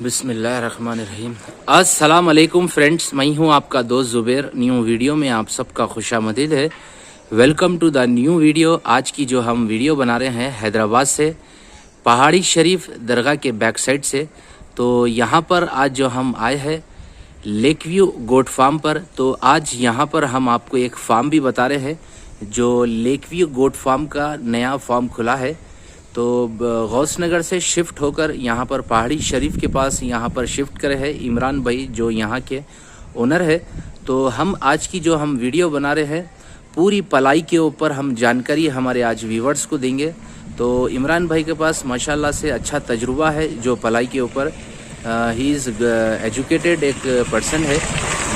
बिस्मिल्लाहिर्रहमानिर्रहीम। अस्सलाम वालेकुम फ्रेंड्स, मैं हूं आपका दोस्त ज़ुबैर। न्यू वीडियो में आप सबका खुशामदीद है। Welcome to the new video. आज की जो हम वीडियो बना रहे हैं हैदराबाद से, पहाड़ी शरीफ दरगाह के बैक साइड से। तो यहाँ पर आज जो हम आए हैं लेक व्यू गोट फार्म पर। तो आज यहाँ पर हम आपको एक फार्म भी बता रहे हैं, जो लेक व्यू गोट फार्म का नया फार्म खुला है। तो गौसनगर से शिफ्ट होकर यहाँ पर पहाड़ी शरीफ के पास यहाँ पर शिफ्ट करे हैं इमरान भाई, जो यहाँ के ओनर है। तो हम आज की जो हम वीडियो बना रहे हैं पूरी पलाई के ऊपर हम जानकारी हमारे आज व्यूवर्स को देंगे। तो इमरान भाई के पास माशाल्लाह से अच्छा तजुर्बा है जो पलाई के ऊपर। ही इज़ एजुकेटेड एक पर्सन है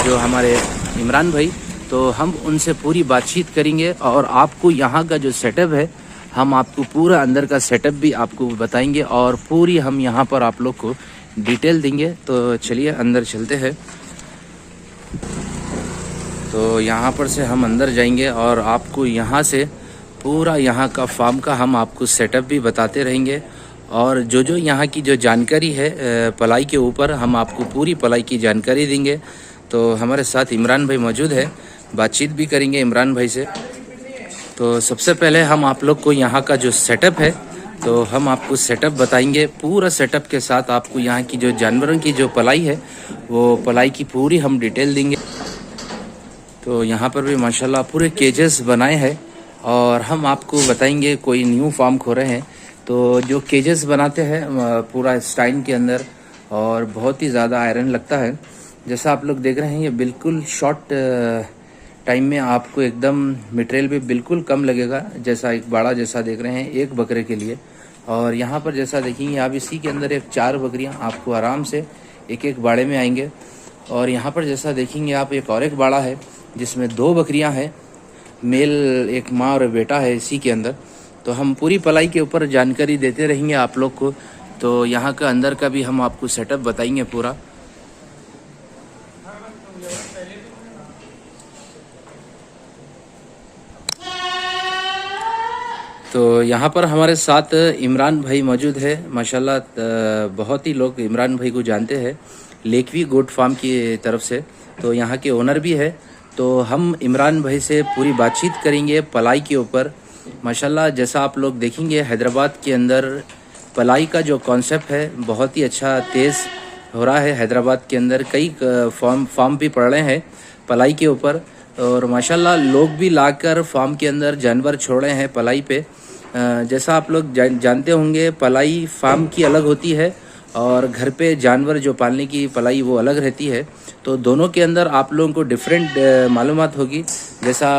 जो हमारे इमरान भाई। तो हम उनसे पूरी बातचीत करेंगे और आपको यहाँ का जो सेटअप है हम आपको पूरा अंदर का सेटअप भी आपको बताएंगे और पूरी हम यहाँ पर आप लोग को डिटेल देंगे। तो चलिए अंदर चलते हैं। तो यहाँ पर से हम अंदर जाएंगे और आपको यहाँ से पूरा यहाँ का फार्म का हम आपको सेटअप भी बताते रहेंगे और जो यहाँ की जो जानकारी है पलाई के ऊपर हम आपको पूरी पलाई की जानकारी देंगे। तो हमारे साथ इमरान भाई मौजूद है, बातचीत भी करेंगे इमरान भाई से। तो सबसे पहले हम आप लोग को यहाँ का जो सेटअप है तो हम आपको सेटअप बताएंगे। पूरा सेटअप के साथ आपको यहाँ की जो जानवरों की जो पलाई है वो पलाई की पूरी हम डिटेल देंगे। तो यहाँ पर भी माशाल्लाह पूरे केजेस बनाए हैं और हम आपको बताएंगे कोई न्यू फार्म खो रहे हैं तो जो केजेस बनाते हैं पूरा स्टाइन के अंदर और बहुत ही ज़्यादा आयरन लगता है। जैसा आप लोग देख रहे हैं ये बिल्कुल शॉर्ट टाइम में आपको एकदम मटेरियल भी बिल्कुल कम लगेगा। जैसा एक बाड़ा जैसा देख रहे हैं एक बकरे के लिए, और यहाँ पर जैसा देखेंगे आप इसी के अंदर एक 4 बकरियाँ आपको आराम से एक एक बाड़े में आएंगे। और यहाँ पर जैसा देखेंगे आप एक और एक बाड़ा है जिसमें 2 बकरियाँ हैं, मेल एक माँ और बेटा है इसी के अंदर। तो हम पूरी पलाई के ऊपर जानकारी देते रहेंगे आप लोग को। तो यहाँ का अंदर का भी हम आपको सेटअप बताएंगे पूरा। तो यहाँ पर हमारे साथ इमरान भाई मौजूद है। माशाल्लाह बहुत ही लोग इमरान भाई को जानते हैं लेक व्यू गोट फार्म की तरफ से, तो यहाँ के ओनर भी है। तो हम इमरान भाई से पूरी बातचीत करेंगे पलाई के ऊपर। माशाल्लाह जैसा आप लोग देखेंगे हैदराबाद के अंदर पलाई का जो कॉन्सेप्ट है बहुत ही अच्छा तेज़ हो रहा है। हैदराबाद के अंदर कई फार्म भी पड़ रहे हैं पलाई के ऊपर और माशाल्लाह लोग भी लाकर फार्म के अंदर जानवर छोड़ रहे हैं पलाई पे। जैसा आप लोग जानते होंगे पलाई फार्म की अलग होती है और घर पे जानवर जो पालने की पलाई वो अलग रहती है। तो दोनों के अंदर आप लोगों को डिफरेंट मालूमात होगी। जैसा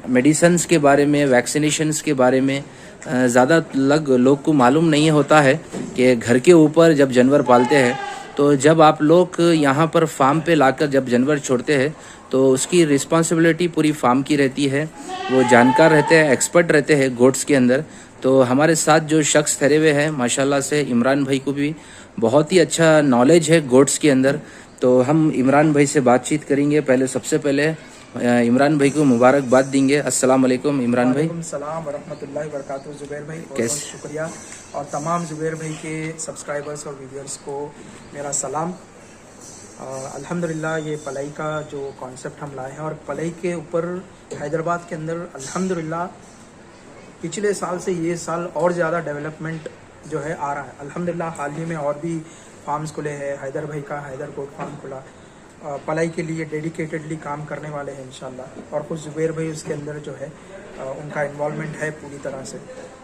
मेडिसिन्स के बारे में, वैक्सीनेशंस के बारे में ज़्यादा लोग को मालूम नहीं होता है कि घर के ऊपर जब जानवर पालते हैं तो जब आप लोग यहाँ पर फार्म पे लाकर जब जानवर छोड़ते हैं तो उसकी रिस्पॉन्सिबिलिटी पूरी फार्म की रहती है। वो जानकार रहते हैं, एक्सपर्ट रहते हैं गोट्स के अंदर। तो हमारे साथ जो शख्स ठहरे हुए हैं माशाल्लाह से इमरान भाई को भी बहुत ही अच्छा नॉलेज है गोट्स के अंदर। तो हम इमरान भाई से बातचीत करेंगे। पहले सबसे पहले इमरान भाई को मुबारकबाद देंगे। अस्सलाम वालेकुम इमरान भाई। सलाम व रहमतुल्लाहि व बरकातुहू। ज़ुबैर भाई बहुत शुक्रिया और तमाम ज़ुबैर भाई के सब्सक्राइबर्स और व्यूअर्स को मेरा सलाम। अल्हम्दुलिल्लाह ये पलाई का जो कॉन्सेप्ट हम लाए हैं और पलाई के ऊपर हैदराबाद के अंदर अल्हम्दुलिल्लाह पिछले साल से ये साल और ज़्यादा डेवलपमेंट जो है आ रहा है। अल्हम्दुलिल्लाह हाल ही में और भी फार्म्स खुले हैं। हैदर भाई का हैदर गोट फार्म खुला, पलाई के लिए डेडिकेटेडली काम करने वाले हैं इंशाल्लाह। और कुछ ज़ुबैर भाई उसके अंदर जो है उनका इन्वॉल्वमेंट है पूरी तरह से।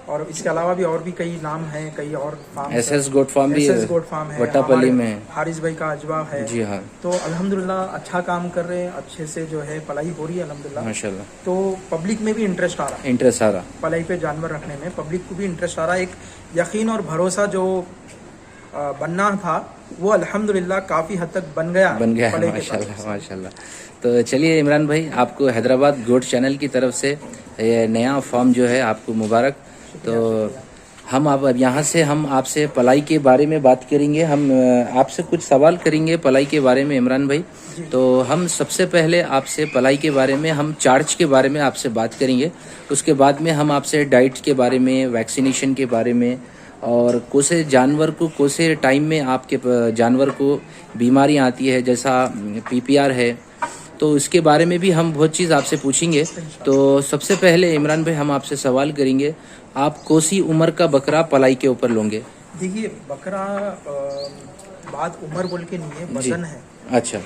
और इसके अलावा भी और भी कई नाम हैं, कई और फार्म एसएस गोट फार्म भी है, गोट फार्म है वट्टापल्ली में, हारिस भाई का अजवा है। जी हाँ। तो अल्हम्दुलिल्लाह अच्छा काम कर रहे हैं, अच्छे से जो है पलाई हो रही है अल्हम्दुलिल्लाह माशाल्लाह। तो पब्लिक में भी इंटरेस्ट आ रहा है पलाई पे जानवर रखने में, पब्लिक को भी इंटरेस्ट आ रहा है। एक यकीन और भरोसा जो बनना था वो अल्हम्दुलिल्लाह काफ़ी हद तक बन गया माशाल्लाह माशाल्लाह। तो चलिए इमरान भाई, आपको हैदराबाद गोट चैनल की तरफ से ये नया फार्म जो है आपको मुबारक। तो हम अब यहाँ से हम आपसे पलाई के बारे में बात करेंगे। हम आपसे कुछ सवाल करेंगे पलाई के बारे में इमरान भाई। तो हम सबसे पहले आपसे पलाई के बारे में, हम चार्ज के बारे में आपसे बात करेंगे। उसके बाद में हम आपसे डाइट के बारे में, वैक्सीनेशन के बारे में और कोसे जानवर को कोसे टाइम में आपके जानवर को बीमारी आती है, जैसा PPR है, तो उसके बारे में भी हम बहुत चीज़ आपसे पूछेंगे। तो सबसे पहले इमरान भाई हम आपसे सवाल करेंगे, आप कोसी उम्र का बकरा पलाई के ऊपर लोगे? देखिए बकरा बात उम्र बोल के नहीं है, वजन है। अच्छा।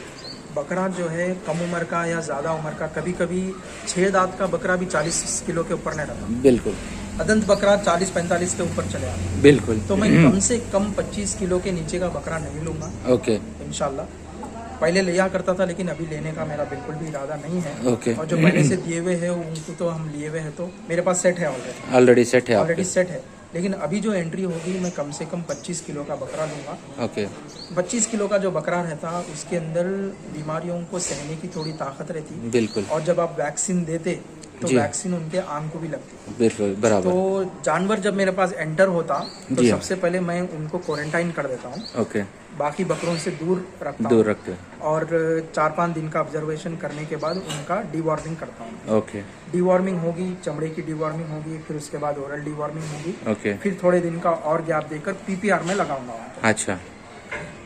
बकरा जो है कम उम्र का या ज़्यादा उम्र का, कभी कभी 6 दांत का बकरा भी 40 किलो के ऊपर नहीं रहता। बिल्कुल। अदंत बकरा 40-45 के ऊपर चले आता। बिल्कुल। तो मैं कम से कम 25 किलो के नीचे का बकरा नहीं लूँगा। ओके। इंशाल्लाह। पहले लिया करता था, लेकिन अभी लेने का मेरा बिल्कुल भी इरादा नहीं है। ओके। और जो पहले से दिए हुए हैं उनको तो हम लिए हुए हैं, तो मेरे पास सेट है ऑलरेडी सेट है ऑलरेडी सेट है। लेकिन अभी जो एंट्री होगी मैं कम से कम 25 किलो का बकरा लूँगा। ओके। 25 किलो का जो बकरा रहता उसके अंदर बीमारियों को सहने की थोड़ी ताकत रहती। बिल्कुल। और जब आप वैक्सीन देते तो वैक्सीन उनके आंख को भी लगती। बिल्कुल बराबर। तो जानवर जब मेरे पास एंटर होता तो जी सबसे पहले मैं उनको क्वारंटाइन कर देता हूँ। ओके। बाकी बकरों से दूर रखता दूर रखते हैं। और 4-5 दिन का ऑब्जर्वेशन करने के बाद उनका डीवॉर्मिंग करता हूँ। ओके। डीवॉर्मिंग होगी, चमड़े की डीवॉर्मिंग होगी, फिर उसके बाद ओरल डीवॉर्मिंग होगी। ओके। फिर थोड़े दिन का और गैप देकर PPR में लगाऊंगा। अच्छा।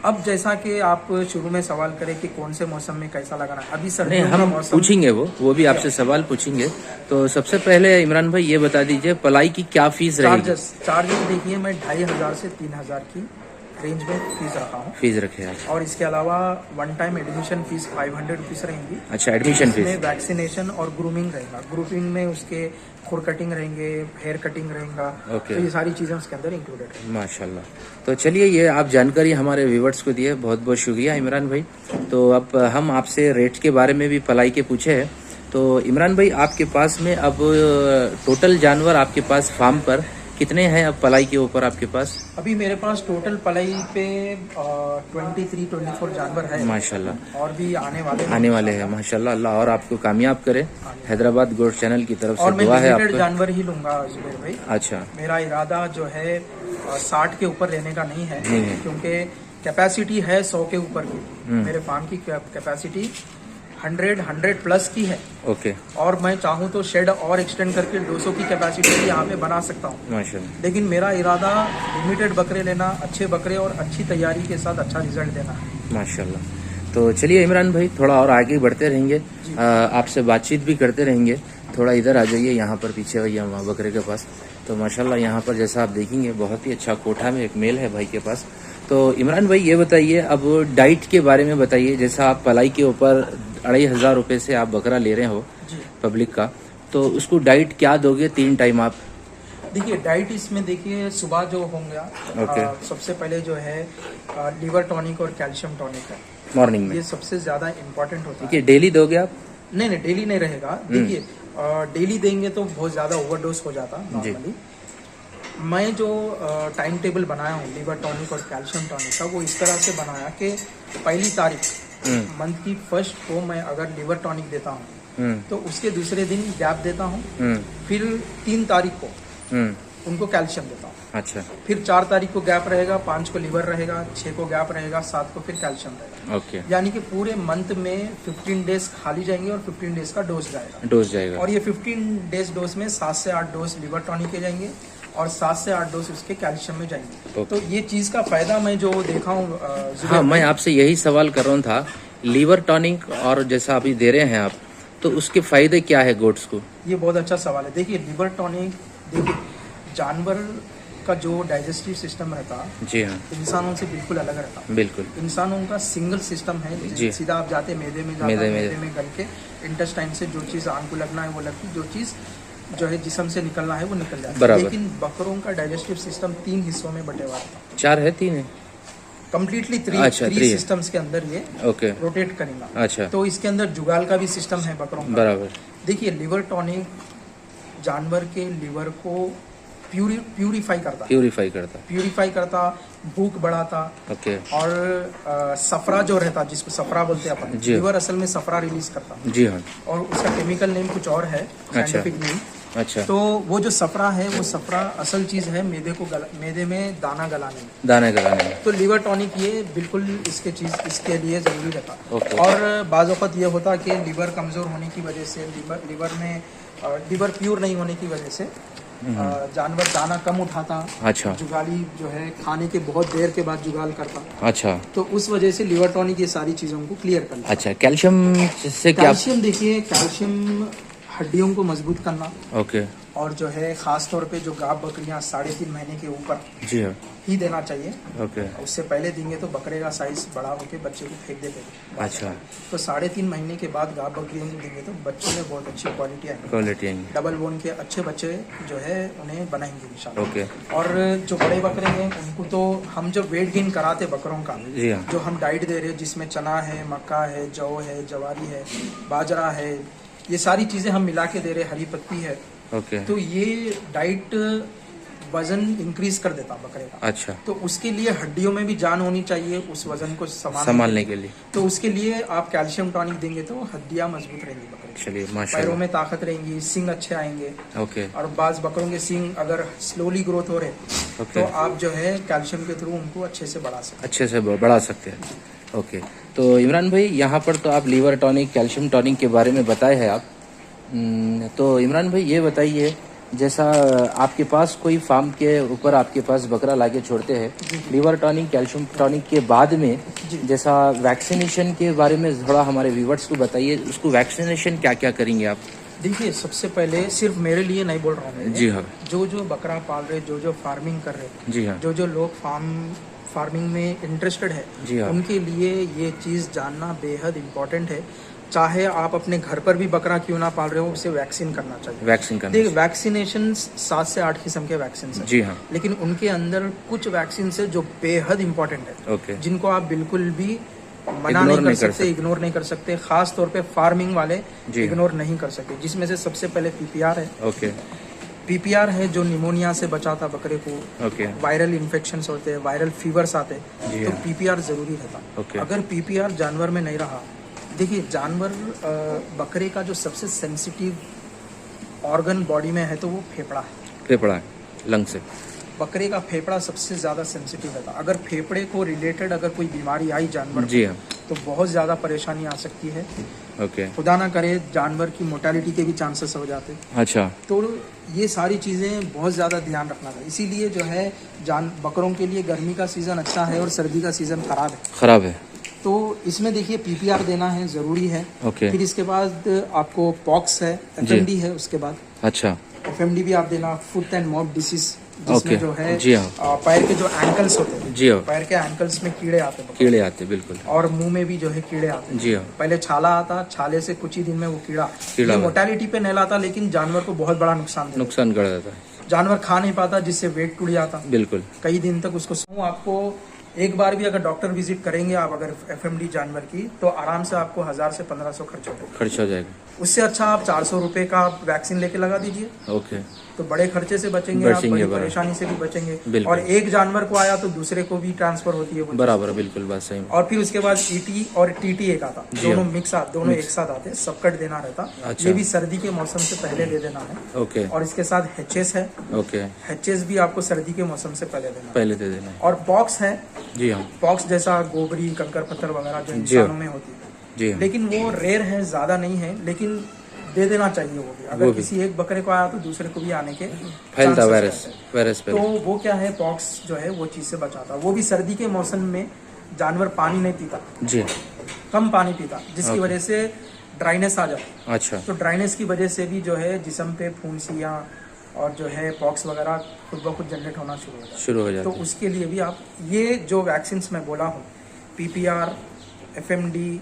अब जैसा कि आप शुरू में सवाल करें कि कौन से मौसम में कैसा लगाना है, अभी नहीं, सर्दियों का हम मौसम पूछेंगे, वो भी आपसे सवाल पूछेंगे। तो सबसे पहले इमरान भाई ये बता दीजिए, पलाई की क्या फीस रहेगी? चार्जेस देखिए, मैं 2500 से 3000 की रेंज में फीस रखा हूँ। फीस रखे आप? और इसके अलावा one time admission fees 500 rupees रहेंगी। अच्छा, एडमिशन फीस। इसमें वैक्सीनेशन और ग्रूमिंग रहेगा। ग्रूमिंग में उसके खुर कटिंग रहेंगे, हेयर कटिंग रहेगा। ओके। तो ये सारी चीज़ें उसके अंदर इंक्लूडेड है। माशाल्लाह। तो चलिए, ये आप जानकारी हमारे व्यूवर्स को दिए, बहुत बहुत शुक्रिया इमरान भाई। तो अब हम आपसे रेट के बारे में भी पलाई के पूछे हैं। तो इमरान भाई, आपके पास में अब टोटल जानवर आपके पास फार्म पर कितने हैं अब पलाई के ऊपर आपके पास? अभी मेरे पास टोटल पलाई पे 23-24 जानवर है माशाल्लाह। और भी आने वाले हैं माशाल्लाह। अल्लाह और आपको कामयाब करे। हैदराबाद गोश्त चैनल की तरफ से और मैं दुआ है लिमिटेड आपको। जानवर ही लूंगा जुबैर भाई। अच्छा। मेरा इरादा जो है 60 के ऊपर लेने का नहीं है, क्योंकि कैपेसिटी है 100 के ऊपर की। मेरे फार्म की कैपेसिटी 100 प्लस की है। ओके। और मैं चाहूँ तो शेड और एक्सटेंड करके 200 की कैपेसिटी भी यहाँ पे बना सकता हूँ। माशाल्लाह। लेकिन मेरा इरादा लिमिटेड बकरे लेना, अच्छे बकरे और अच्छी तैयारी के साथ अच्छा रिजल्ट देना है। माशाल्लाह। तो चलिए इमरान भाई, थोड़ा और आगे बढ़ते रहेंगे, आपसे बातचीत भी करते रहेंगे। थोड़ा इधर आ जाइए, यहाँ पर पीछे भैया वहाँ बकरे के पास। तो माशाल्लाह यहाँ पर जैसा आप देखेंगे, बहुत ही अच्छा कोठा में एक मेल है भाई के पास। तो इमरान भाई ये बताइए, अब डाइट के बारे में बताइए। जैसा आप पलाई के ऊपर 2500 रुपये से आप बकरा ले रहे हो पब्लिक का, तो उसको डाइट क्या दोगे 3 टाइम आप? देखिए डाइट इसमें देखिए, सुबह जो होगा सबसे पहले जो है लीवर टॉनिक और कैल्शियम टॉनिक है मॉर्निंग में। ये सबसे ज्यादा इम्पोर्टेंट होता है। डेली दोगे आप? नहीं, डेली नहीं रहेगा। देखिए डेली देंगे तो बहुत ज्यादा ओवरडोज हो जाता नॉर्मली। मैं जो टाइम टेबल बनाया हूँ लीवर टॉनिक और कैल्शियम टॉनिक का, वो इस तरह से बनाया कि पहली तारीख मंथ की फर्स्ट को मैं अगर लीवर टॉनिक देता हूँ तो उसके दूसरे दिन गैप देता हूँ। फिर 3 तारीख को उनको कैल्शियम देता हूँ। अच्छा। फिर 4 तारीख को गैप रहेगा, 5 को लीवर रहेगा, 6 को गैप रहेगा, 7 को फिर कैल्शियम रहेगा। ओके। यानी कि पूरे मंथ में 15 डेज खाली जाएंगे और 15 डेज का डोज जाएगा। और ये 15 डेज डोज में 7 से 8 डोज लीवर टॉनिक के जाएंगे और 7 से 8 डोज उसके कैल्शियम में जाएंगे। तो ये चीज का फायदा मैं जो देखा हूँ। हाँ, मैं आपसे यही सवाल कर रहा था, लीवर टॉनिक और जैसा अभी दे रहे हैं आप, तो उसके फायदे क्या है गोट्स को? ये बहुत अच्छा सवाल है। देखिए लीवर टॉनिक, देखिए जानवर का जो डाइजेस्टिव सिस्टम रहता, जी हाँ, इंसानों से बिल्कुल अलग रहता। बिल्कुल। इंसानों का सिंगल सिस्टम है, सीधा आप जाते मैदे में जाता, मैदे में गल के इंटेस्टाइन से जो चीज़ आंख को लगना है वो लगती, जो चीज़ जो है जिस्म से निकलना है वो निकल जाता है। लेकिन बकरों का डाइजेस्टिव सिस्टम 3 हिस्सों में बटे हुआ था। 4 है, 3 है, कम्प्लीटली 3 सिस्टम्स के अंदर ये रोटेट करेगा। अच्छा। तो इसके अंदर जुगाल का भी सिस्टम है बकरों का। बराबर। देखिए लीवर टॉनिक जानवर के लीवर को प्यूरिफाई करता, भूख बढ़ाता। ओके। और सफरा जो रहता, जिसको सफरा बोलते हैं अपन, लीवर असल में सफरा रिलीज करता। जी हाँ। और उसका केमिकल नेम कुछ और है, साइंटिफिक नेम। अच्छा। तो वो जो सफरा है, वो सफरा असल चीज है मैदे में दाना गलाने में। तो लीवर टॉनिक ये बिल्कुल इसके लिए जरूरी रहता। और बाज़ वक़्त ये होता कि लीवर कमजोर होने की वजह से, लीवर प्योर नहीं होने की वजह से जानवर दाना कम उठाता, अच्छा जुगाली जो है खाने के बहुत देर के बाद जुगाल करता, अच्छा तो उस वजह से लिवर टॉनिक ये सारी चीज़ों को क्लियर करता। अच्छा। कैल्शियम से क्या? कैल्शियम देखिए, कैल्शियम हड्डियों को मजबूत करना, ओके। और जो है खास तौर पे जो गाय बकरियां 3.5 महीने के ऊपर जी हाँ, ही देना चाहिए। ओके। उससे पहले देंगे तो बकरे का साइज बड़ा होकर बच्चे को फेंक देते हैं। अच्छा, तो 3.5 महीने के बाद गाय बकरियों को देंगे तो बच्चे में बहुत अच्छी क्वालिटी आएगी, क्वालिटी आएंगी। डबल बोन के अच्छे बच्चे जो है उन्हें बनाएंगे इंशाल्लाह। ओके। और जो बड़े बकरे हैं उनको तो हम जब वेट गेन कराते बकरों का, जी हाँ, जो हम डाइट दे रहे हैं जिसमें चना है, मक्का है, जौ है, जवारी है, बाजरा है, ये सारी चीज़ें हम मिला के दे रहे, हरी पत्ती है, ओके। तो ये डाइट वजन इंक्रीज कर देता बकरे का। अच्छा, तो उसके लिए हड्डियों में भी जान होनी चाहिए उस वजन को संभालने के लिए। तो उसके लिए आप कैल्शियम टॉनिक देंगे तो हड्डियां मजबूत रहेंगी बकरे की, चलिए पैरों माशाल्लाह। में ताकत रहेंगी, सींग अच्छे आएंगे। ओके और बाज बकरों के सींग अगर स्लोली ग्रोथ हो रहे ओके, तो आप जो है कैल्शियम के थ्रू उनको अच्छे से बढ़ा सकते अच्छे से बढ़ा सकते हैं। ओके, तो इमरान भाई यहाँ पर तो आप लीवर टॉनिक, कैल्शियम टॉनिक के बारे में बताए हैं आप। तो इमरान भाई ये बताइए, जैसा आपके पास कोई फार्म के ऊपर आपके पास बकरा लाके छोड़ते हैं, लीवर टॉनिक, कैल्शियम टॉनिक के बाद में जैसा वैक्सीनेशन के बारे में थोड़ा हमारे व्यूवर्स को बताइए, उसको वैक्सीनेशन क्या क्या करेंगे आप? देखिए, सबसे पहले सिर्फ मेरे लिए नहीं बोल रहा हूँ, जी हाँ, जो बकरा पाल रहे, जो फार्मिंग कर रहे, जी हाँ, जो लोग फार्मिंग में इंटरेस्टेड है, जी हाँ, उनके लिए ये चीज़ जानना बेहद इम्पोर्टेंट है। चाहे आप अपने घर पर भी बकरा क्यों ना पाल रहे हो, उसे वैक्सीन करना चाहिए। वैक्सीन करना देखिए, वैक्सीनेशन 7 से 8 किस्म के वैक्सीन है, जी हाँ, लेकिन उनके अंदर कुछ वैक्सीन है जो बेहद इंपॉर्टेंट है, ओके, जिनको आप बिल्कुल भी मना नहीं कर सकते, इग्नोर नहीं कर सकते। खास तौर पे फार्मिंग वाले इग्नोर नहीं कर सकते, जिसमें से सबसे पहले पीपीआर है। ओके, पीपीआर है जो निमोनिया से बचाता बकरे को, ओके, वायरल इन्फेक्शंस होते हैं, वायरल फीवर्स आते हैं, तो पीपीआर जरूरी रहता। ओके। अगर पीपीआर जानवर में नहीं रहा, देखिए जानवर बकरे का जो सबसे सेंसिटिव ऑर्गन बॉडी में है तो वो फेफड़ा है। फेफड़ा है, लंग से। बकरे का फेफड़ा सबसे ज़्यादा सेंसिटिव रहता। अगर फेफड़े को रिलेटेड अगर कोई बीमारी आई जानवर जी हाँ, तो बहुत ज़्यादा परेशानी आ सकती है। ओके, खुदा ना करे जानवर की मोर्टेलिटी के भी चांसेस हो जाते। अच्छा, तो ये सारी चीज़ें बहुत ज़्यादा ध्यान रखना था। इसीलिए जो है बकरों के लिए गर्मी का सीज़न अच्छा है और सर्दी का सीज़न ख़राब है। तो इसमें देखिए पीपीआर देना है, ज़रूरी है। ओके, फिर इसके बाद आपको पॉक्स है, एफएमडी है, उसके बाद अच्छा, एफएमडी भी आप देना, फुट एंड माउथ डिसीज, जिसमें जो है जी हाँ, पैर के जो एंकल्स होते हैं, जी हाँ, पैर के एंकल्स में कीड़े आते हैं, कीड़े आते बिल्कुल, और मुंह में भी जो है कीड़े आते हैं। जी हाँ, पहले छाला आता, छाले से कुछ ही दिन में वो कीड़ा ये मोर्टेलिटी पे नहीं लाता, लेकिन जानवर को बहुत बड़ा नुकसान कर देता है। जानवर खा नहीं पाता, जिससे वेट टूट जाता, बिल्कुल, कई दिन तक उसको। आपको एक बार भी अगर डॉक्टर विजिट करेंगे आप अगर एफएमडी जानवर की, तो आराम से आपको 1000 से 1500 खर्च हो जाएगा। उससे अच्छा आप 400 रुपए का वैक्सीन लेके लगा दीजिए। ओके, तो बड़े खर्चे से बचेंगे आप, बड़ी परेशानी से भी बचेंगे। और एक जानवर को आया तो दूसरे को भी ट्रांसफर होती है, बराबर, बिल्कुल बात सही। और फिर उसके बाद ईटी और टीटी एक आता, दोनों मिक्स दोनों एक साथ आते, सबकट देना रहता। अच्छा। ये भी सर्दी के मौसम से पहले दे देना है। ओके, और इसके साथ एचएस है। ओके, एचएस भी आपको सर्दी के मौसम से पहले दे देना है। और पॉक्स है, जी हाँ, पॉक्स जैसा गोबरी, कंकर पत्थर वगैरह जो इंसानों में होती है, जी हाँ, लेकिन वो रेयर है, ज्यादा नहीं है, लेकिन दे देना चाहिए वो भी। अगर किसी एक बकरे को आया तो दूसरे को भी आने के फैलता वायरस तो वो क्या है, पॉक्स जो है वो चीज से बचाता। वो भी सर्दी के मौसम में जानवर पानी नहीं पीता, जी, कम पानी पीता, जिसकी वजह से ड्राइनेस आ जाती। अच्छा, तो ड्राइनेस की वजह से भी जो है जिस्म पे फुंसियाँ और जो है पॉक्स वगैरह खुद ब खुद जनरेट होना शुरू हो जाता। तो उसके लिए भी आप ये जो वैक्सीन मैं बोला हूँ, PPR, FMD,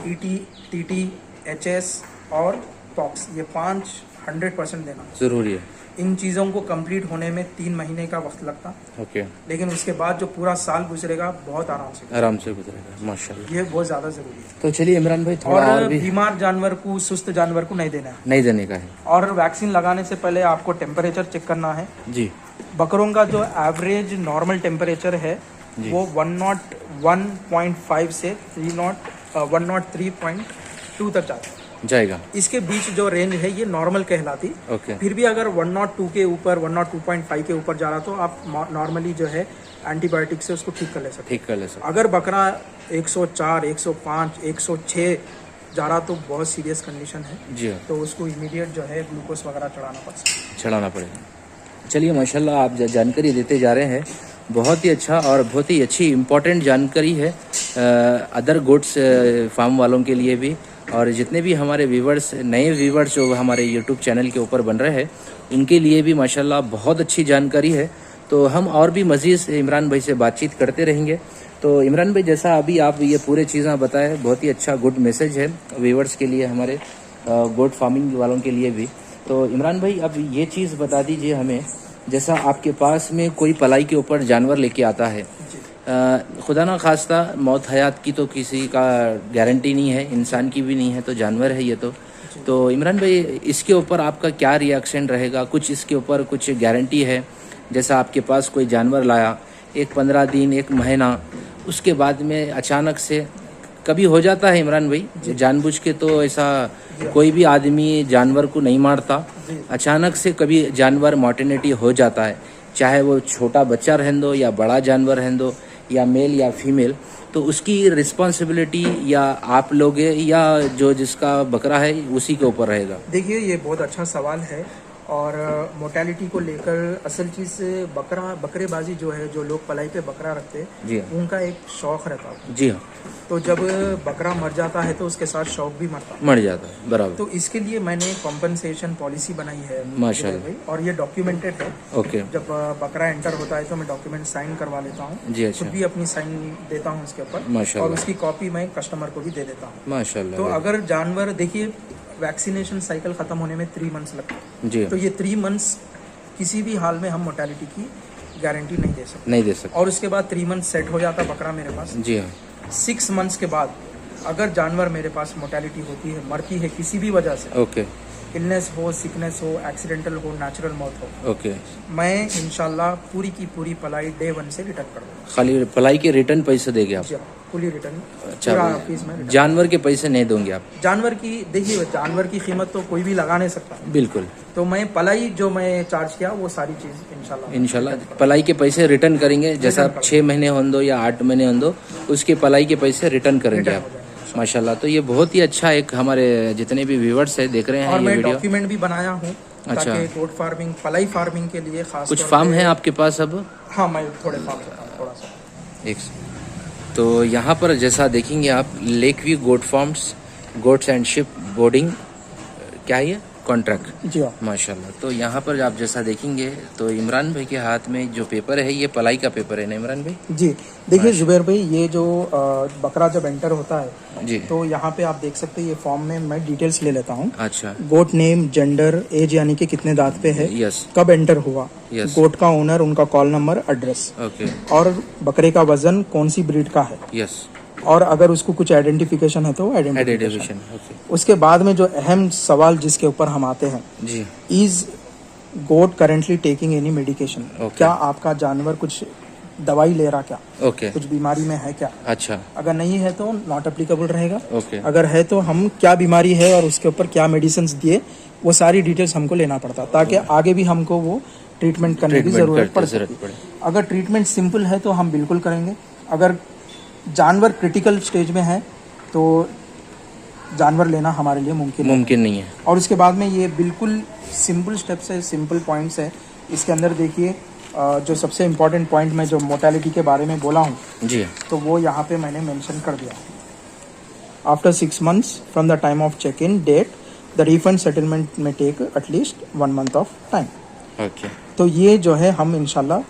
ET, TT, HS और पॉक्स, ये 100% देना जरूरी है। इन चीज़ों को कंप्लीट होने में 3 महीने का वक्त लगता। ओके, लेकिन उसके बाद जो पूरा साल गुजरेगा बहुत आराम से गुजरेगा, माशाल्लाह। ये बहुत ज़्यादा ज़रूरी है। तो चलिए इमरान भाई, थोड़ा और बीमार जानवर को, सुस्त जानवर को नहीं देने का है। और वैक्सीन लगाने से पहले आपको टेम्परेचर चेक करना है। जी, बकरों का जो एवरेज नॉर्मल टेम्परेचर है वो 101.5 से 103.2 तक जाएगा। इसके बीच जो रेंज है ये नॉर्मल कहलाती। ओके, फिर भी अगर 102 के ऊपर, 102.5 के ऊपर जा रहा तो आप नॉर्मली जो है एंटीबायोटिक से उसको ठीक कर ले सकते। अगर बकरा 104, 105, 106 जा रहा तो बहुत सीरियस कंडीशन है जी, तो उसको इमीडिएट जो है ग्लूकोज वगैरह चढ़ाना पड़ेगा। चलिए माशाल्लाह आप जानकारी देते जा रहे हैं, बहुत ही अच्छा और बहुत ही अच्छी इम्पोर्टेंट जानकारी है अदर गोट्स फार्म वालों के लिए भी, और जितने भी हमारे व्यूवर्स, नए व्यूवर्स जो हमारे यूट्यूब चैनल के ऊपर बन रहे हैं उनके लिए भी माशाल्लाह बहुत अच्छी जानकारी है। तो हम और भी मज़ीद इमरान भाई से बातचीत करते रहेंगे। तो इमरान भाई, जैसा अभी आप ये पूरे चीज़ें बताए, बहुत ही अच्छा गुड मैसेज है व्यूवर्स के लिए, हमारे गोट फार्मिंग वालों के लिए भी। तो इमरान भाई अब ये चीज़ बता दीजिए हमें, जैसा आपके पास में कोई पलाई के ऊपर जानवर लेके आता है, खुदा ना खास्ता मौत हयात की तो किसी का गारंटी नहीं है, इंसान की भी नहीं है, तो जानवर है ये तो इमरान भाई इसके ऊपर आपका क्या रिएक्शन रहेगा? कुछ इसके ऊपर कुछ गारंटी है? जैसा आपके पास कोई जानवर लाया, 15 दिन 1 महीना, उसके बाद में अचानक से कभी हो जाता है इमरान भाई, जानबूझ के तो ऐसा कोई भी आदमी जानवर को नहीं मारता, अचानक से कभी जानवर मॉर्टेनिटी हो जाता है, चाहे वो छोटा बच्चा रहने दो या बड़ा जानवर रहने दो या मेल या फीमेल, तो उसकी रिस्पॉन्सिबिलिटी या आप लोग या जो जिसका बकरा है उसी के ऊपर रहेगा? देखिए, ये बहुत अच्छा सवाल है। और मोर्टेलिटी को लेकर असल चीज़ बकरेबाजी जो है, जो लोग पलाई पे बकरा रखते हैं जी उनका एक शौक रहता है। जी हाँ। तो जब बकरा मर जाता है तो उसके साथ शौक भी मर जाता है, बराबर। तो इसके लिए मैंने कॉम्पनसेशन पॉलिसी बनाई है माशाल्लाह, और ये डॉक्यूमेंटेड है। ओके। जब बकरा एंटर होता है तो मैं डॉक्यूमेंट साइन करवा लेता हूँ जी, अच्छा। खुद भी अपनी साइन देता हूँ उसके ऊपर, माशाल्लाह, और उसकी कॉपी मैं कस्टमर को भी दे देता हूँ माशाल्लाह। तो अगर जानवर, देखिए वैक्सीनेशन साइकिल खत्म होने में 3 मंथ्स लगते हैं जी, तो ये 3 मंथ्स किसी भी हाल में हम मोर्टेलिटी की गारंटी नहीं दे सकते। और उसके बाद 3 मंथ सेट हो जाता बकरा मेरे पास। जी हाँ। 6 मंथ्स के बाद अगर जानवर मेरे पास मोर्टेलिटी होती है, मरती है किसी भी वजह से, ओके, इलनेस हो, सिकनेस हो, एक्सीडेंटल हो, नेचुरल मौत हो, ओके, मैं इंशाल्लाह पूरी की पूरी पलाई डे 1 से रिटर्न कर दूंगा। खाली पलाई के रिटर्न पैसे देंगे आप? Fully return. अच्छा, फीस में जानवर के पैसे नहीं दोगे आप? जानवर की, देखिए जानवर की कीमत तो कोई भी लगा नहीं सकता, बिल्कुल। तो मैं पलाई जो मैं चार्ज किया वो सारी चीज इंशाल्लाह पलाई के पैसे रिटर्न करेंगे, जैसा 6 महीने हो दो या 8 महीने हो दो, उसके पलाई के पैसे रिटर्न करेंगे आप, माशाल्लाह। तो ये बहुत ही अच्छा, एक हमारे जितने भी व्यूवर्स है देख रहे हैं और ये मैं वीडियो। डॉक्यूमेंट भी बनाया हूँ अच्छा। ताकि गोट फार्मिंग, पलाई फार्मिंग के लिए खास कुछ फार्म है आपके पास अब? हाँ, मैं थोड़े फार्म करता हूँ, थोड़ा सा। एक तो यहाँ पर जैसा देखेंगे आप, Lakeview Goat Farms, goats and sheep boarding, क्या है ये कॉन्ट्रैक्ट? जी हाँ, माशाल्लाह। तो यहाँ पर आप जैसा देखेंगे तो इमरान भाई के हाथ में जो पेपर है ये पलाई का पेपर है ना इमरान भाई? जी। देखिए जुबैर भाई, ये जो बकरा जब एंटर होता है जी, तो यहाँ पे आप देख सकते हैं, ये फॉर्म में मैं डिटेल्स ले लेता हूँ। अच्छा, गोट नेम, जेंडर, एज यानी कि कितने दांत पे है, यस, कब एंटर हुआ, यस, गोट का ओनर, उनका कॉल नंबर, एड्रेस, ओके, और बकरे का वजन, कौन सी ब्रीड का है, यस, और अगर उसको कुछ आइडेंटिफिकेशन है तो आइडेंटिफिकेशन। Addition, okay. उसके बाद में जो अहम सवाल जिसके ऊपर हम आते हैं, जी, इज गोट currently taking any medication, Okay. क्या आपका जानवर कुछ दवाई ले रहा, क्या ओके, कुछ बीमारी में है क्या? अच्छा, अगर नहीं है तो नॉट एप्लीकेबल रहेगा, ओके, अगर है तो हम क्या बीमारी है और उसके ऊपर क्या मेडिसिन दिए, वो सारी डिटेल्स हमको लेना पड़ता, ताकि आगे भी हमको वो ट्रीटमेंट करने की जरूरत पड़ सकती है। अगर ट्रीटमेंट सिंपल है तो हम बिल्कुल करेंगे, अगर जानवर क्रिटिकल स्टेज में है तो जानवर लेना हमारे लिए मुमकिन नहीं है। और उसके बाद में ये बिल्कुल सिंपल स्टेप्स है, सिंपल पॉइंट्स है। इसके अंदर देखिए, जो सबसे इम्पोर्टेंट पॉइंट मैं जो मोर्टेलिटी के बारे में बोला हूँ, जी, तो वो यहाँ पे मैंने मेंशन कर दिया। After 6 months from the time of check in date, the refund settlement may take at least 1 month of time. Okay, तो ये जो है हम इंशाल्लाह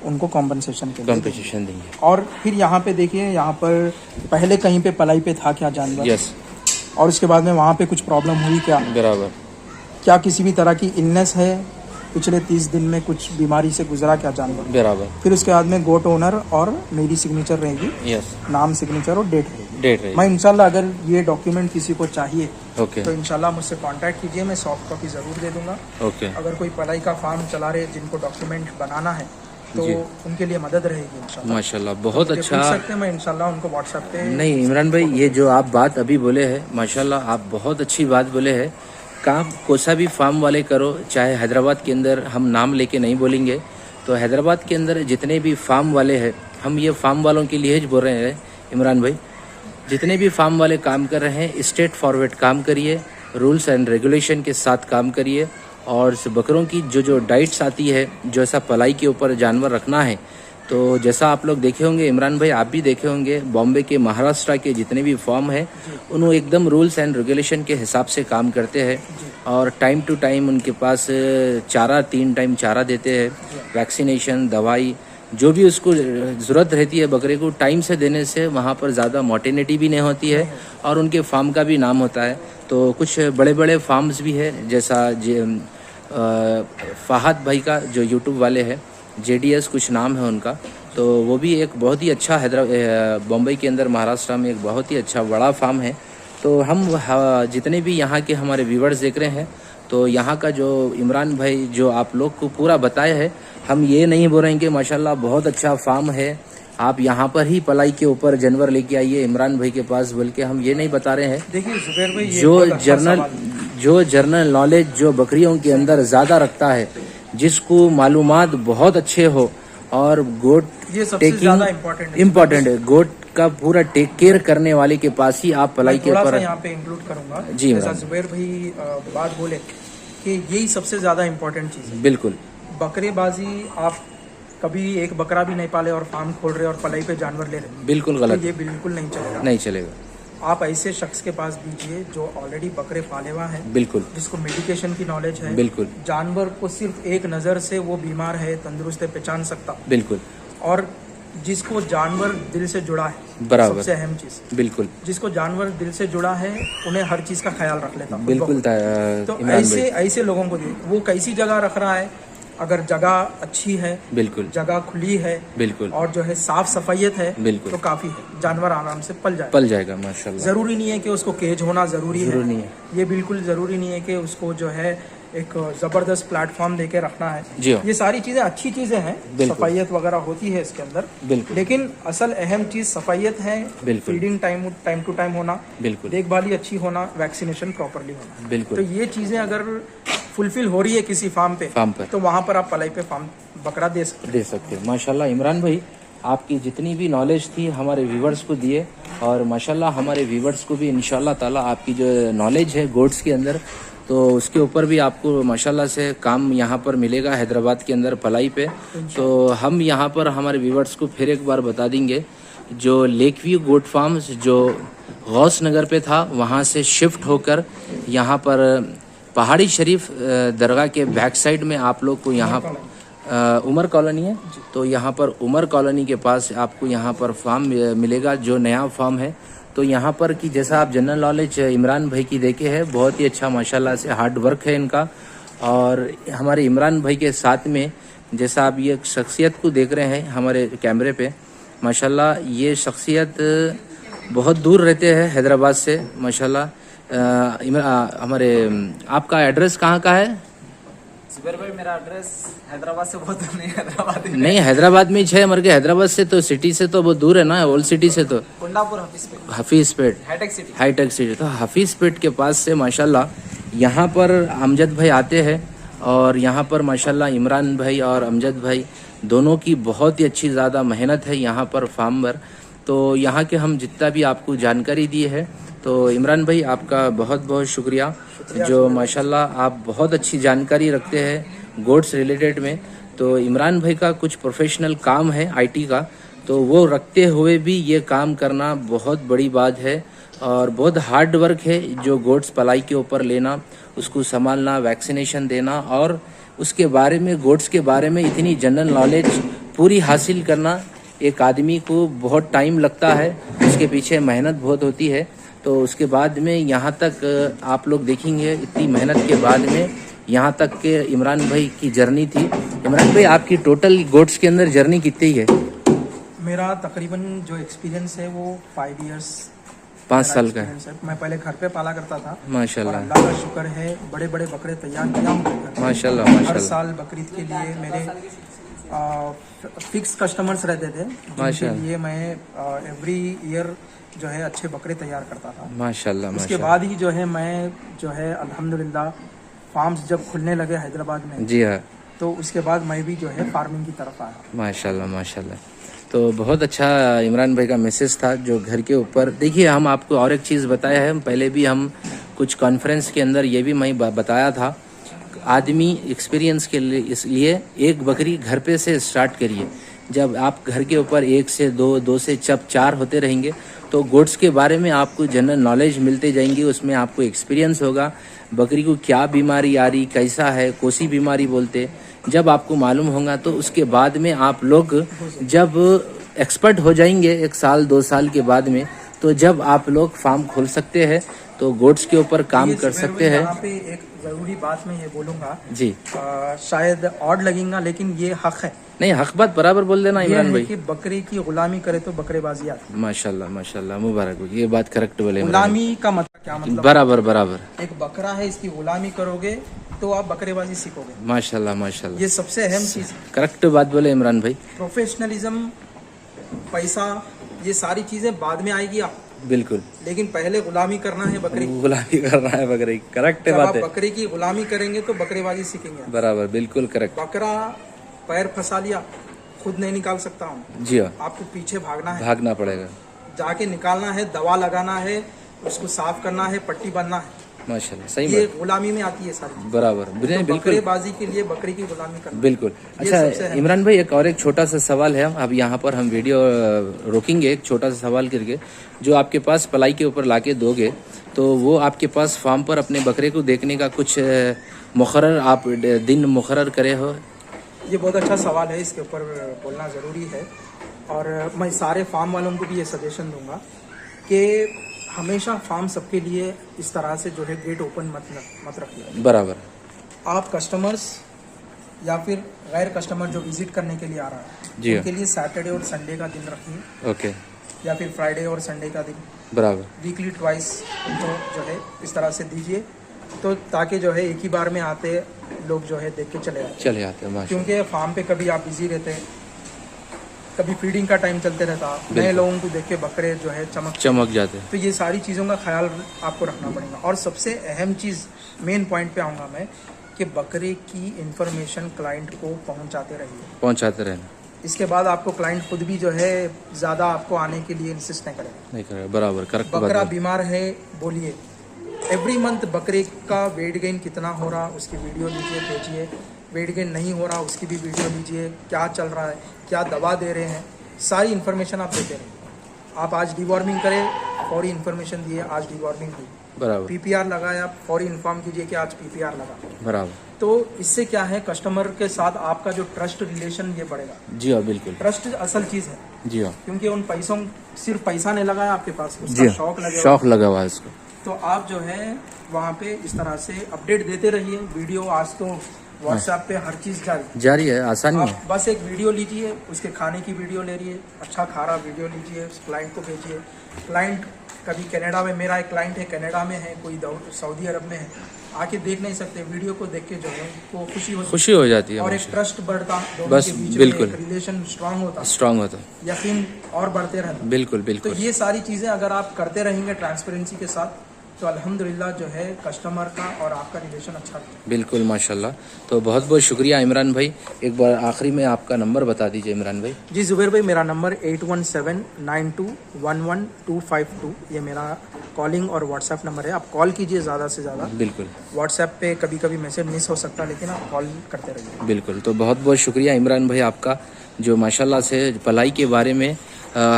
उनको कॉम्पनसेशन के लिए कॉम्पनसेशन देंगे। और फिर यहाँ पे देखिए, यहाँ पर पहले कहीं पे पलाई पे था क्या जानवर, यस, और उसके बाद में वहाँ पे कुछ प्रॉब्लम हुई क्या, बराबर, क्या किसी भी तरह की इलनेस है, पिछले 30 दिन में कुछ बीमारी से गुजरा क्या जानवर, बराबर। फिर उसके बाद में गोट ओनर और मेरी सिग्नेचर रहेगी, यस, नाम, सिग्नेचर और डेट रहेगी। मैं इंशाल्लाह अगर ये डॉक्यूमेंट किसी को चाहिए ओके, तो इंशाल्लाह मुझसे कांटेक्ट कीजिए, मैं सॉफ्ट कॉपी ज़रूर दे दूंगा। ओके, अगर कोई पलाई का फार्म चला रहे जिनको डॉक्यूमेंट बनाना है तो उनके लिए मदद रहेगी इंशाल्लाह। माशाल्लाह, बहुत मुझे अच्छा। पूछ सकते हैं, मैं इंशाल्लाह उनको व्हाट्सएप पे। नहीं इमरान भाई, ये जो आप बात अभी बोले हैं, माशाल्लाह आप बहुत अच्छी बात बोले हैं। काम कोसा भी फार्म वाले करो, चाहे हैदराबाद के अंदर, हम नाम लेके नहीं बोलेंगे, तो हैदराबाद के अंदर जितने भी फार्म वाले हैं, हम ये फार्म वालों के लिए ही बोल रहे हैं इमरान भाई, जितने भी फार्म वाले काम कर रहे हैं, स्ट्रेट फॉरवर्ड काम करिए, रूल्स एंड रेगुलेशन के साथ काम करिए, और इस बकरों की जो डाइट्स आती है, जो ऐसा पलाई के ऊपर जानवर रखना है, तो जैसा आप लोग देखे होंगे, इमरान भाई आप भी देखे होंगे, बॉम्बे के, महाराष्ट्र के जितने भी फॉर्म है उन्होंने एकदम रूल्स एंड रेगुलेशन के हिसाब से काम करते हैं और टाइम टू टाइम उनके पास चारा, 3 टाइम चारा देते हैं, वैक्सीनेशन, दवाई जो भी उसको ज़रूरत रहती है बकरे को टाइम से देने से वहाँ पर ज़्यादा मोर्टेनिटी भी नहीं होती है और उनके फार्म का भी नाम होता है। तो कुछ बड़े बड़े फार्म्स भी है, जैसा फहद भाई का जो यूट्यूब वाले हैं, JDS कुछ नाम है उनका, तो वो भी एक बहुत ही अच्छा बॉम्बे के अंदर, महाराष्ट्र में एक बहुत ही अच्छा बड़ा फार्म है। तो हम जितने भी यहाँ के हमारे व्यूवर्स देख रहे हैं, तो यहाँ का जो इमरान भाई जो आप लोग को पूरा बताया है, हम ये नहीं बोल रहे हैं कि माशाल्लाह बहुत अच्छा फार्म है, आप यहाँ पर ही पलाई के ऊपर जानवर लेके आइए इमरान भाई के पास, बल्कि हम ये नहीं बता रहे हैं। देखिए जुबैर भाई, जो जर्नल नॉलेज जो बकरियों के अंदर ज़्यादा रखता है, जिसको मालूमात बहुत अच्छे हो और गोट ये सबसे ज्यादा इम्पोर्टेंट है, गोट का पूरा टेक केयर करने वाले के पास ही आप पलाई के ऊपर। यहाँ पे इंक्लूड करूंगा जी, जैसा जुबैर भाई बात बोले कि यही सबसे ज्यादा इम्पोर्टेंट चीज है। बिल्कुल, बकरेबाजी आप कभी एक बकरा भी नहीं पाले और फार्म खोल रहे और पलाई पे जानवर ले रहे, बिल्कुल गलत, तो ये बिल्कुल नहीं चलेगा, नहीं चलेगा। आप ऐसे शख्स के पास दीजिए जो ऑलरेडी बकरे पाले हुआ है, बिल्कुल, जिसको मेडिकेशन की नॉलेज है, बिल्कुल, जानवर को सिर्फ एक नज़र से वो बीमार है, तंदुरुस्त है, पहचान सकता, बिल्कुल, और जिसको जानवर दिल से जुड़ा है, बराबर, सबसे अहम चीज, बिल्कुल, जिसको जानवर दिल से जुड़ा है उन्हें हर चीज का ख्याल रख लेता। बिल्कुल। तो ऐसे लोगों को वो कैसी जगह रख रहा है, अगर जगह अच्छी है, बिल्कुल, जगह खुली है, बिल्कुल, और जो है साफ सफाइयत है, बिल्कुल, तो काफी है, जानवर आराम से पल जाएगा माशाल्लाह। जरूरी नहीं है कि उसको केज होना जरूरी नहीं है, ये बिल्कुल जरूरी नहीं है कि उसको जो है एक जबरदस्त प्लेटफॉर्म देके रखना है। जी, ये सारी चीजें अच्छी चीजें हैं, सफाइयत वगैरह होती है इसके अंदर, बिल्कुल, लेकिन असल अहम चीज सफाइयत है, फीडिंग टाइम टू टाइम होना, बिल्कुल, देखभाली अच्छी होना, वैक्सीनेशन प्रॉपरली होना, बिल्कुल। तो ये चीजें अगर फुलफिल हो रही है किसी फार्म पे, तो वहाँ पर आप पलाई पे फार्म बकरा दे सकते हैं। माशाल्लाह इमरान भाई, आपकी जितनी भी नॉलेज थी हमारे व्यूवर्स को दिए, और माशाल्लाह हमारे व्यूवर्स को भी इंशाल्लाह ताला आपकी जो नॉलेज है गोट्स के अंदर, तो उसके ऊपर भी आपको माशाल्लाह से काम यहाँ पर मिलेगा हैदराबाद के अंदर पलाई पे। तो हम यहाँ पर हमारे व्यूवर्स को फिर एक बार बता देंगे, जो लेक व्यू गोट फार्म्स जो गौस नगर पे था, वहाँ से शिफ्ट होकर यहाँ पर पहाड़ी शरीफ दरगाह के बैक साइड में आप लोग को यहाँ उमर कॉलोनी है, तो यहाँ पर उमर कॉलोनी के पास आपको यहाँ पर फार्म मिलेगा, जो नया फार्म है। तो यहाँ पर कि जैसा आप जनरल नॉलेज इमरान भाई की देखे है, बहुत ही अच्छा माशाल्लाह से हार्ड वर्क है इनका। और हमारे इमरान भाई के साथ में जैसा आप ये शख्सियत को देख रहे हैं हमारे कैमरे पे, माशाल्लाह ये शख्सियत बहुत दूर रहते हैं हैदराबाद से माशाल्लाह। हमारे आपका एड्रेस कहाँ का है? जुबैर भाई, मेरा एड्रेस हैदराबाद से बहुत दूर नहीं, नहीं हैदराबाद में ही है, मगर के हैदराबाद से तो सिटी से तो बहुत दूर है ना, ओल्ड सिटी से तो कुंडापुर, हफीजपेट, हाईटेक सिटी। तो हफीजपेट के पास से माशाल्लाह यहाँ पर अमजद भाई आते हैं, और यहाँ पर माशाल्लाह इमरान भाई और अमजद भाई दोनों की बहुत ही अच्छी ज़्यादा मेहनत है यहाँ पर फार्म पर। तो यहाँ के हम जितना भी आपको जानकारी दी है, तो इमरान भाई आपका बहुत बहुत शुक्रिया, जो माशाल्लाह आप बहुत अच्छी जानकारी रखते हैं गोड्स रिलेटेड में। तो इमरान भाई का कुछ प्रोफेशनल काम है IT का, तो वो रखते हुए भी ये काम करना बहुत बड़ी बात है और बहुत हार्ड वर्क है, जो गोड्स पलाई के ऊपर लेना, उसको संभालना, वैक्सीनेशन देना, और उसके बारे में गोड्स के बारे में इतनी जनरल नॉलेज पूरी हासिल करना एक आदमी को बहुत टाइम लगता है, उसके पीछे मेहनत बहुत होती है। तो उसके बाद में यहाँ तक आप लोग देखेंगे, इतनी मेहनत के बाद में यहाँ तक के इमरान भाई की जर्नी थी। इमरान भाई, आपकी टोटल गोट्स के अंदर जर्नी कितनी है? मेरा तकरीबन जो एक्सपीरियंस है वो 5 इयर्स, 5 साल का है। मैं पहले घर पे पाला करता था माशाल्लाह, अल्लाह का शुक्र है, बड़े बड़े बकरे तैयार किया हूँ माशाल्लाह हर माशाल्लाह। साल बकरीद के लिए मेरे फिक्स कस्टमर्स रहते थे, जिनके लिए मैं एवरी ईयर जो है अच्छे बकरे तैयार करता था माशाल्लाह। उसके बाद ही जो है मैं जो है अल्हम्दुलिल्लाह फार्म्स जब खुलने लगे हैदराबाद में, जी हाँ, तो उसके बाद मैं भी जो है फार्मिंग की तरफ आया। माशाल्लाह माशाल्लाह। तो बहुत अच्छा इमरान भाई का मैसेज था जो घर के ऊपर। देखिए, हम आपको और एक चीज़ बताया है, पहले भी हम कुछ कॉन्फ्रेंस के अंदर ये भी मैं बताया था, आदमी एक्सपीरियंस के लिए इसलिए एक बकरी घर पे से स्टार्ट करिए। जब आप घर के ऊपर 1 से 2, 2 से 4 होते रहेंगे तो गोट्स के बारे में आपको जनरल नॉलेज मिलते जाएंगी, उसमें आपको एक्सपीरियंस होगा बकरी को क्या बीमारी आ रही, कैसा है, कौन सी बीमारी बोलते, जब आपको मालूम होगा तो उसके बाद में आप लोग जब एक्सपर्ट हो जाएंगे 1 साल 2 साल के बाद में, तो जब आप लोग फार्म खोल सकते हैं तो गोट्स के ऊपर काम कर सकते हैं। यहाँ पे एक जरूरी बात मैं ये बोलूंगा जी, शायद ऑड लगेगा लेकिन ये हक है। नहीं हक बात बराबर बोल देना ये इमरान है भाई। कि बकरी की गुलामी करे तो बकरेबाजी आती है। माशाल्लाह माशाल्लाह, मुबारक हो, ये बात करेक्ट बोले इमरान गुलामी का मतलब क्या भाई। मतलब? बराबर बराबर, एक बकरा है, इसकी गुलामी करोगे तो आप बकरेबाजी सीखोगे। माशाल्लाह माशाल्लाह, ये सबसे अहम चीज है। करेक्ट बात बोले इमरान भाई। प्रोफेशनलिज्म, पैसा, ये सारी चीजें बाद में आएगी आप, बिल्कुल, लेकिन पहले गुलामी करना है बकरी की। गुलामी कर रहा है बकरी, करेक्ट जब बात आप है, बकरी की गुलामी करेंगे तो बकरेबाजी सीखेंगे। बराबर बिल्कुल करेक्ट। बकरा पैर फंसा लिया, खुद नहीं निकाल सकता हूँ, जी हाँ, आपको पीछे भागना है, भागना पड़ेगा, जाके निकालना है, दवा लगाना है, उसको साफ करना है, पट्टी बांधना है। माशाल्लाह सही ये बात, गुलामी में आती है सारी। बराबर तो बिल्कुल बकरेबाजी के लिए बकरी की गुलामी करना। बिल्कुल। ये सबसे अच्छा अहम। इमरान भाई, एक और एक छोटा सा सवाल है, अब यहाँ पर हम वीडियो रोकेंगे, एक छोटा सा सवाल करके, जो आपके पास पलाई के ऊपर लाके दोगे तो वो आपके पास फार्म पर अपने बकरे को देखने का कुछ मुकर्रर आप दिन मुकर्रर करे हो? ये बहुत अच्छा सवाल है, इसके ऊपर बोलना ज़रूरी है। और मैं सारे फार्म वालों को भी ये सजेशन दूंगा कि हमेशा फार्म सबके लिए इस तरह से जो है गेट ओपन मत रखिए। बराबर, आप कस्टमर्स या फिर गैर कस्टमर जो विजिट करने के लिए आ रहा जी है हाँ। उनके लिए सैटरडे और संडे का दिन रखिए, ओके, या फिर फ्राइडे और संडे का दिन, बराबर, वीकली ट्वाइस उनको जो है इस तरह से दीजिए, तो ताकि जो है एक ही बार में आते लोग जो है देख के चले आते। चले आते हैं, माशा क्योंकि फार्म पे कभी आप बिजी रहते हैं, कभी फीडिंग का टाइम चलते रहता, नए लोगों को देख के बकरे जो है चमक जाते हैं। तो ये सारी चीज़ों का ख्याल आपको रखना पड़ेगा। और सबसे अहम चीज़, मेन पॉइंट पे आऊँगा मैं, कि बकरे की इंफॉर्मेशन क्लाइंट को पहुँचाते रहिए, पहुँचाते रहना, इसके बाद आपको क्लाइंट खुद भी जो है ज़्यादा आपको आने के लिए इंसिस्ट नहीं करेगा। नहीं करेगा, बराबर करेक्ट बात बकरा है। बीमार है बोलिए, एवरी मंथ बकरे का वेट गेन कितना हो रहा उसकी वीडियो लीजिए, भेजिए। वेट गेन नहीं हो रहा उसकी भी वीडियो लीजिए, क्या चल रहा है, क्या दवा दे रहे हैं, सारी इन्फॉर्मेशन आप देते रहिए। आप आज डिवॉर्मिंग करें, फौरी इन्फॉर्मेशन दिए, आज डिवॉर्मिंग हुई, बराबर पीपीआर लगाया, फौरी इन्फॉर्म कीजिए कि आज पीपीआर लगा। बराबर, तो इससे क्या है, कस्टमर के साथ आपका जो ट्रस्ट रिलेशन ये बढ़ेगा। जी हाँ बिल्कुल, ट्रस्ट असल चीज़ है, जी हाँ, क्योंकि उन पैसों, सिर्फ पैसा नहीं लगाया आपके पास, जी उसका हाँ, शौक लगेगा। शौक लगा हुआ है इसको। तो आप जो है वहाँ पे इस तरह से अपडेट देते रहिए। वीडियो आज तो व्हाट्सएप पे हर चीज़ जारी है, आसानी है, आप बस एक वीडियो लीजिए, उसके खाने की वीडियो ले रही है, अच्छा खा रहा वीडियो लीजिए, क्लाइंट को भेजिए। क्लाइंट कभी कनाडा में, मेरा एक क्लाइंट है कनाडा में है, कोई सऊदी अरब में है, आके देख नहीं सकते, वीडियो को देख के जो है उनको खुशी हो जाती है, और एक ट्रस्ट बढ़ता, दोनों बस के बीच बिल्कुल। में रिलेशन स्ट्रांग होता, स्ट्रांग होता, यकीन और बढ़ते रहता। बिल्कुल तो बिल्कुल, ये सारी चीज़ें अगर आप करते रहेंगे ट्रांसपेरेंसी के साथ, तो अल्हम्दुलिल्लाह जो है कस्टमर का और आपका रिलेशन अच्छा है। बिल्कुल माशाल्लाह। तो बहुत बहुत शुक्रिया इमरान भाई, एक बार आखिरी में आपका नंबर बता दीजिए इमरान भाई। जी ज़ुबैर भाई, मेरा नंबर 8179211252, ये मेरा कॉलिंग और व्हाट्सएप नंबर है। आप कॉल कीजिए ज़्यादा से ज़्यादा, बिल्कुल व्हाट्सएप पे कभी कभी मैसेज मिस हो सकता है, लेकिन आप कॉल करते रहिए। बिल्कुल, तो बहुत बहुत शुक्रिया इमरान भाई आपका, जो माशाल्लाह से पलाई के बारे में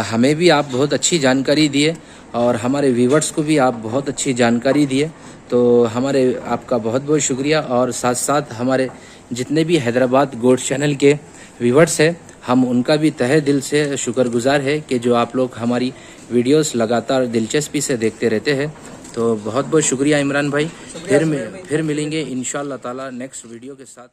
हमें भी आप बहुत अच्छी जानकारी दिए और हमारे व्यूवर्स को भी आप बहुत अच्छी जानकारी दिए। तो हमारे आपका बहुत बहुत शुक्रिया, और साथ साथ हमारे जितने भी हैदराबाद गोट्स चैनल के व्यूवर्स हैं, हम उनका भी तहे दिल से शुक्रगुजार है कि जो आप लोग हमारी वीडियोस लगातार दिलचस्पी से देखते रहते हैं। तो बहुत बहुत शुक्रिया इमरान भाई, फिर मिलेंगे इंशाअल्लाह ताला नेक्स्ट वीडियो के साथ।